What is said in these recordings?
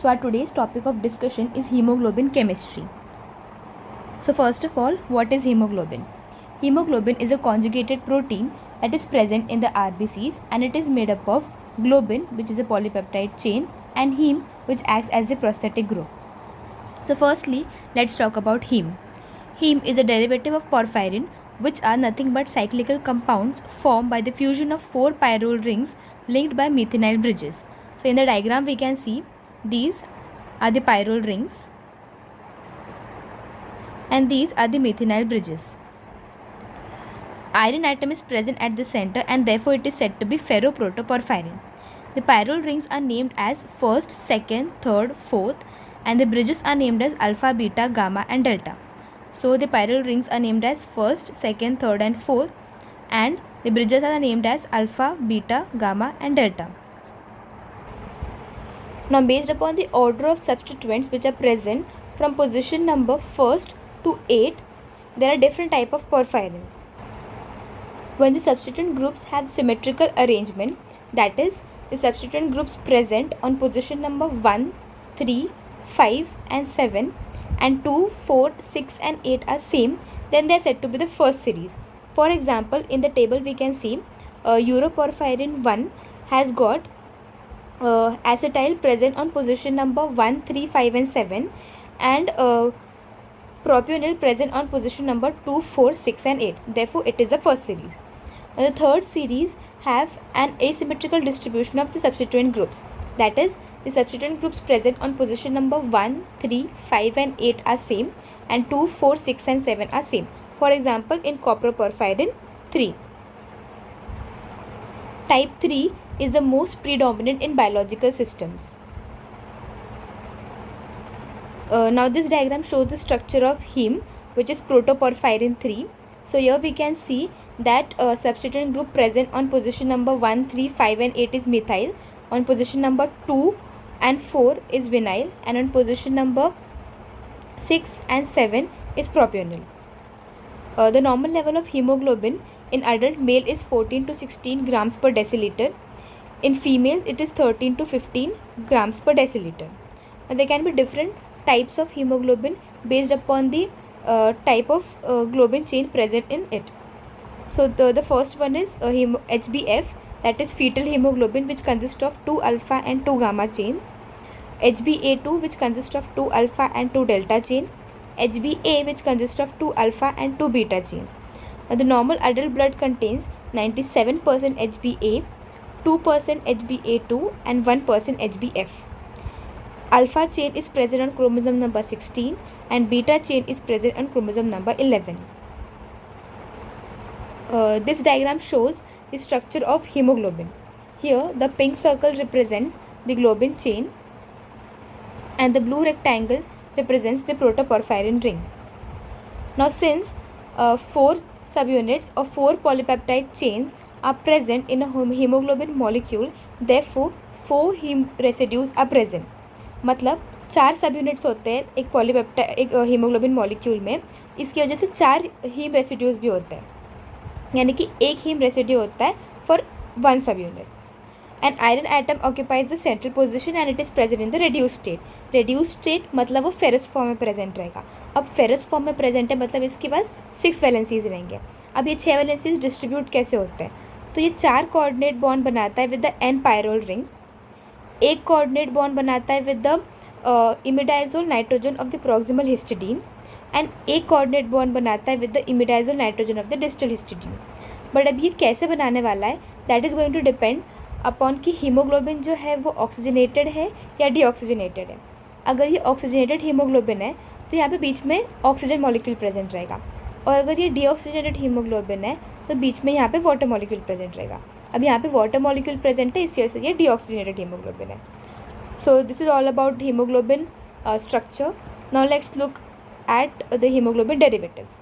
So our today's topic of discussion is hemoglobin chemistry. So first of all, what is hemoglobin? Hemoglobin is a conjugated protein that is present in the RBCs, and it is made up of globin, which is a polypeptide chain, and heme, which acts as the prosthetic group. So firstly, let's talk about heme. Heme is a derivative of porphyrin, which are nothing but cyclical compounds formed by the fusion of 4 pyrrole rings linked by methynyl bridges. So in the diagram we can see these are the pyrrole rings and these are the methynyl bridges. Iron atom is present at the center and therefore it is said to be ferroprotoporphyrin. The pyrrole rings are named as first, second, third, fourth, and the bridges are named as alpha, beta, gamma and delta. So the pyrrole rings are named as first, second, third and fourth, and the bridges are named as alpha, beta, gamma and delta. Now based upon the order of substituents which are present from position number 1st to 8, there are different type of porphyrins. When the substituent groups have symmetrical arrangement, that is, the substituent groups present on position number 1, 3, 5 and 7 and 2, 4, 6 and 8 are same, then they are said to be the first series. For example, in the table we can see uroporphyrin 1 has got acetyl present on position number 1, 3, 5 and 7 and propionyl present on position number 2, 4, 6 and 8. Therefore, it is the first series. Now, the third series have an asymmetrical distribution of the substituent groups. That is, the substituent groups present on position number 1, 3, 5 and 8 are same and 2, 4, 6 and 7 are same. For example, in coproporphyrin 3. Type 3 is the most predominant in biological systems. Now this diagram shows the structure of heme, which is protoporphyrin 3. So here we can see that substituent group present on position number 1, 3, 5 and 8 is methyl, on position number 2 and 4 is vinyl, and on position number 6 and 7 is propionyl. The normal level of hemoglobin in adult male is 14 to 16 grams per deciliter. In females, it is 13 to 15 grams per deciliter. Now, there can be different types of hemoglobin based upon the type of globin chain present in it. So, the first one is HbF, that is fetal hemoglobin, which consists of 2 alpha and 2 gamma chain. HbA2, which consists of 2 alpha and 2 delta chain. HbA, which consists of 2 alpha and 2 beta chains. Now, the normal adult blood contains 97% HbA, 2% HbA2 and 1% HbF. Alpha chain is present on chromosome number 16 and beta chain is present on chromosome number 11. This diagram shows the structure of hemoglobin. Here the pink circle represents the globin chain and the blue rectangle represents the protoporphyrin ring. Now since 4 subunits or 4 polypeptide chains are present in a hemoglobin molecule, therefore 4 heme residues are present. मतलब 4 सब units होते हैं एक polypeptide एक haemoglobin molecule में, इसकी वजह से 4 हीम रेसिड्यूज भी होते हैं, यानी कि एक हीम रेसिड्यू होता है फॉर 1 सब unit. An iron atom occupies the central position and it is present in the reduce state. Reduce state मतलब वो फेरस फॉर्म में प्रेजेंट रहेगा. अब फेरस फॉर्म में प्रेजेंट है मतलब इसके पास 6 वैलेंसीज रहेंगे. अब ये 6 वैलेंसीज डिस्ट्रीब्यूट कैसे होते हैं? तो ये 4 कोऑर्डिनेट बॉन्ड बनाता है with the N pyrrole ring, एक कोऑर्डिनेट बॉन्ड बनाता है with the imidazole nitrogen of the proximal histidine and एक कोऑर्डिनेट बॉन्ड बनाता है with the imidazole nitrogen of the distal histidine. But अब ये कैसे बनाने वाला है, that is going to depend upon कि हीमोग्लोबिन जो है वो ऑक्सीजनेटेड है या डीऑक्सीजनेटेड है. अगर ये ऑक्सीजनेटेड हीमोग्लोबिन है तो यहाँ पे बीच में ऑक्सीजन मॉलिक्यूल प्रेजेंट रहेगा, और अगर ये डीऑक्सीजनेटेड हीमोग्लोबिन है तो बीच में यहाँ पे वाटर मॉलिक्यूल प्रेजेंट रहेगा. अब यहाँ पे वाटर मॉलिक्यूल प्रेजेंट है, इसी वजह से ये डीऑक्सीजनेटेड हीमोग्लोबिन है. So this is all about haemoglobin structure. Now let's look at the hemoglobin derivatives.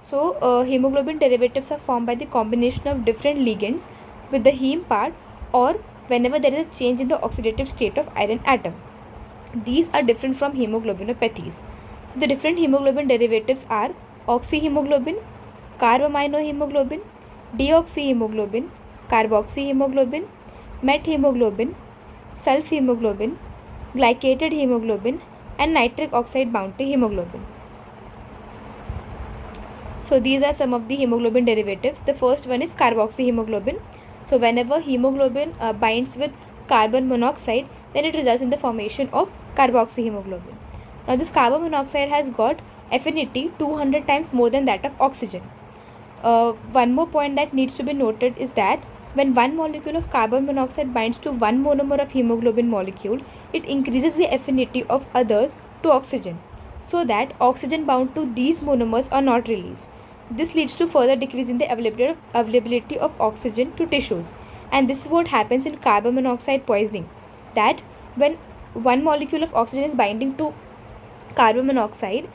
So hemoglobin derivatives are formed by the combination of different ligands with the heme part, or whenever there is a change in the oxidative state of iron atom. These are different from hemoglobinopathies. The different hemoglobin derivatives are oxyhemoglobin, carbaminohemoglobin, deoxyhemoglobin, carboxyhemoglobin, methemoglobin, sulfhemoglobin, glycated hemoglobin, and nitric oxide bound to hemoglobin. So these are some of the hemoglobin derivatives. The first one is carboxyhemoglobin. So whenever hemoglobin binds with carbon monoxide, then it results in the formation of carboxyhemoglobin. Now this carbon monoxide has got affinity 200 times more than that of oxygen. One more point that needs to be noted is that when one molecule of carbon monoxide binds to one monomer of hemoglobin molecule, it increases the affinity of others to oxygen, so that oxygen bound to these monomers are not released. This leads to further decrease in the availability of oxygen to tissues, and this is what happens in carbon monoxide poisoning, that when one molecule of oxygen is binding to carbon monoxide,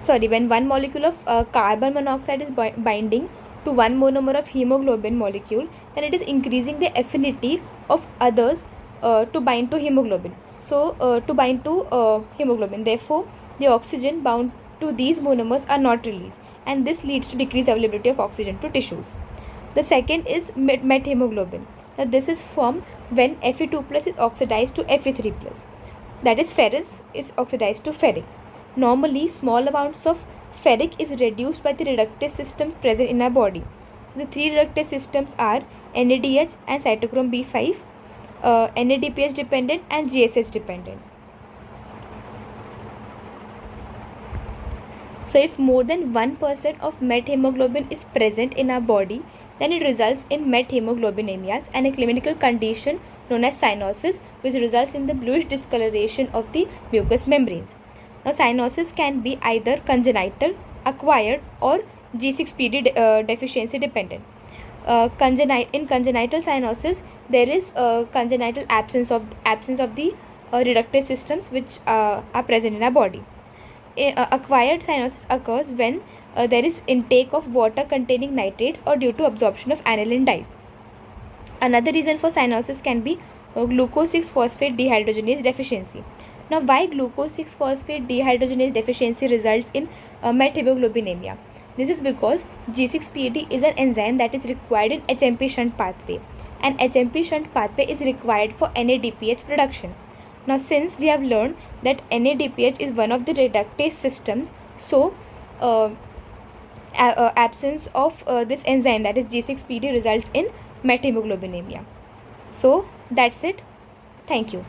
when one molecule of carbon monoxide is binding to one monomer of hemoglobin molecule, then it is increasing the affinity of others to bind to hemoglobin. To bind to hemoglobin, therefore the oxygen bound to these monomers are not released, and this leads to decreased availability of oxygen to tissues. The second is methemoglobin. Now this is formed when Fe2+ is oxidized to Fe3+. That is, ferrous is oxidized to ferric. Normally, small amounts of ferric is reduced by the reductase systems present in our body. So the three reductase systems are NADH and cytochrome B5, NADPH dependent and GSH dependent. So if more than 1% of methemoglobin is present in our body, then it results in methemoglobinemia and a clinical condition known as cyanosis, which results in the bluish discoloration of the mucous membranes. Now cyanosis can be either congenital, acquired, or G6PD deficiency dependent. In congenital cyanosis, there is congenital absence of the reductase systems which are present in our body. Acquired cyanosis occurs when there is intake of water containing nitrates or due to absorption of aniline dyes. Another reason for cyanosis can be glucose 6-phosphate dehydrogenase deficiency. Now, why glucose 6-phosphate dehydrogenase deficiency results in methemoglobinemia? This is because G6PD is an enzyme that is required in HMP shunt pathway, and HMP shunt pathway is required for NADPH production. Now, since we have learned that NADPH is one of the reductase systems, so absence of this enzyme, that is G6PD, results in methemoglobinemia. So that's it. Thank you.